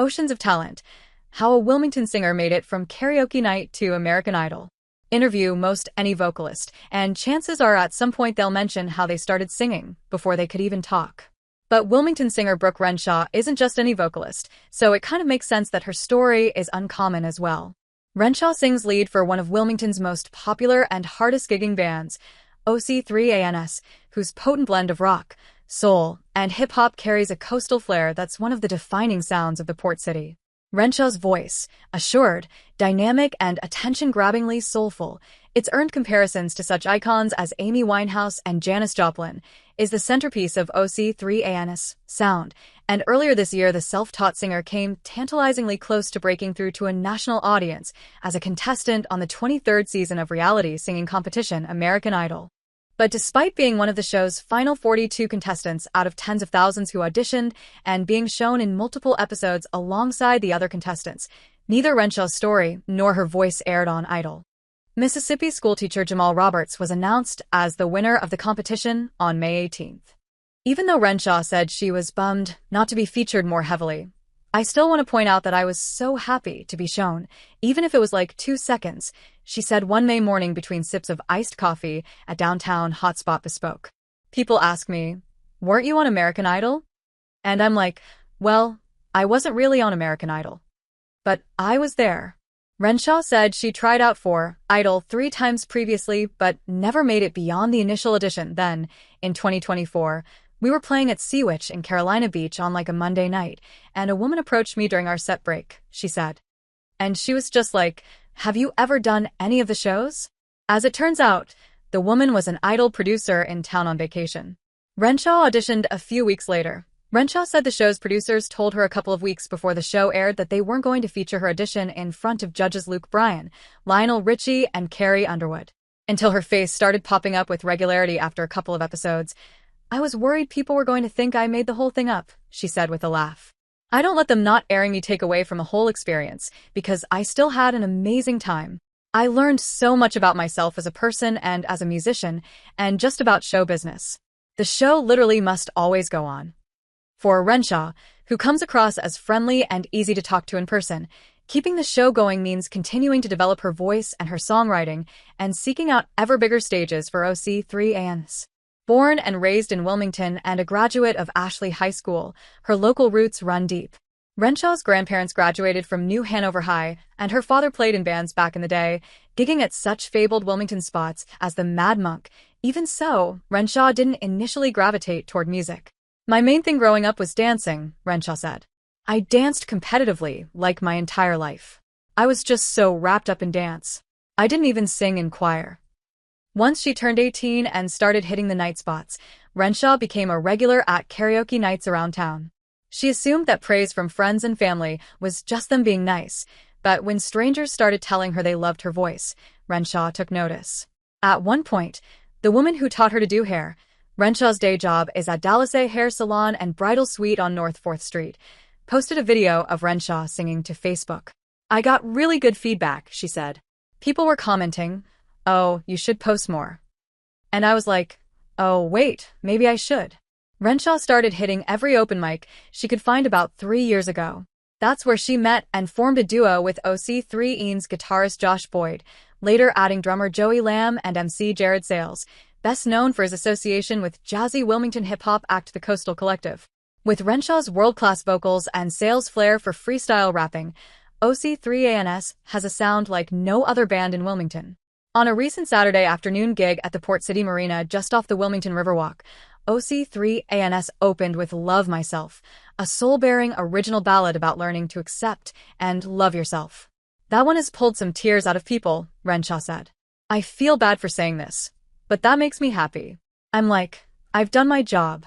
Oceans of Talent: How a Wilmington Singer Made It from Karaoke Night to American Idol. Interview most any vocalist, and chances are at some point they'll mention how they started singing before they could even talk. But Wilmington singer Brooke Renshaw isn't just any vocalist, so it kind of makes sense that her story is uncommon as well. Renshaw sings lead for one of Wilmington's most popular and hardest-gigging bands, OC3ANS, whose potent blend of rock, soul, and hip-hop carries a coastal flair that's one of the defining sounds of the port city. Renshaw's voice, assured, dynamic, and attention-grabbingly soulful, it's earned comparisons to such icons as Amy Winehouse and Janis Joplin, is the centerpiece of OC3ANS sound, and earlier this year the self-taught singer came tantalizingly close to breaking through to a national audience as a contestant on the 23rd season of reality singing competition American Idol. But despite being one of the show's final 42 contestants out of tens of thousands who auditioned and being shown in multiple episodes alongside the other contestants, neither Renshaw's story nor her voice aired on Idol. Mississippi schoolteacher Jamal Roberts was announced as the winner of the competition on May 18th. Even though Renshaw said she was bummed not to be featured more heavily, "I still want to point out that I was so happy to be shown, even if it was like 2 seconds," she said one May morning between sips of iced coffee at downtown hotspot Bespoke. "People ask me, 'Weren't you on American Idol?' And I'm like, well, I wasn't really on American Idol. But I was there." Renshaw said she tried out for Idol 3 times previously but never made it beyond the initial audition. Then, in 2024, we were playing at Sea Witch in Carolina Beach on like a Monday night, and a woman approached me during our set break, she said. And she was just like, "Have you ever done any of the shows?" As it turns out, the woman was an Idol producer in town on vacation. Renshaw auditioned a few weeks later. Renshaw said the show's producers told her a couple of weeks before the show aired that they weren't going to feature her audition in front of judges Luke Bryan, Lionel Richie, and Carrie Underwood. Until her face started popping up with regularity after a couple of episodes. "I was worried people were going to think I made the whole thing up," she said with a laugh. "I don't let them not airing me take away from a whole experience, because I still had an amazing time. I learned so much about myself as a person and as a musician, and just about show business. The show literally must always go on." For Renshaw, who comes across as friendly and easy to talk to in person, keeping the show going means continuing to develop her voice and her songwriting and seeking out ever bigger stages for OC3ANS. Born and raised in Wilmington and a graduate of Ashley High School, her local roots run deep. Renshaw's grandparents graduated from New Hanover High, and her father played in bands back in the day, gigging at such fabled Wilmington spots as the Mad Monk. Even so, Renshaw didn't initially gravitate toward music. "My main thing growing up was dancing," Renshaw said. "I danced competitively, like my entire life. I was just so wrapped up in dance. I didn't even sing in choir." Once she turned 18 and started hitting the night spots, Renshaw became a regular at karaoke nights around town. She assumed that praise from friends and family was just them being nice, but when strangers started telling her they loved her voice, Renshaw took notice. At one point, the woman who taught her to do hair, Renshaw's day job is at Dallas Hair Salon and Bridal Suite on North 4th Street, posted a video of Renshaw singing to Facebook. "I got really good feedback," she said. "People were commenting, 'Oh, you should post more.' And I was like, oh, wait, maybe I should." Renshaw started hitting every open mic she could find about 3 years ago. That's where she met and formed a duo with OC3ANS guitarist Josh Boyd, later adding drummer Joey Lamb and MC Jared Sales, best known for his association with jazzy Wilmington hip-hop act The Coastal Collective. With Renshaw's world-class vocals and Sales' flair for freestyle rapping, OC3ANS has a sound like no other band in Wilmington. On a recent Saturday afternoon gig at the Port City Marina just off the Wilmington Riverwalk, OC3ANS opened with Love Myself, a soul-bearing original ballad about learning to accept and love yourself. "That one has pulled some tears out of people," Renshaw said. "I feel bad for saying this, but that makes me happy. I'm like, I've done my job."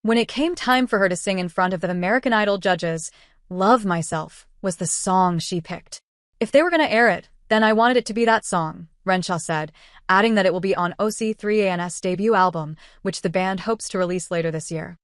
When it came time for her to sing in front of the American Idol judges, Love Myself was the song she picked. "If they were going to air it, then I wanted it to be that song," Renshaw said, adding that it will be on OC3ANS' debut album, which the band hopes to release later this year.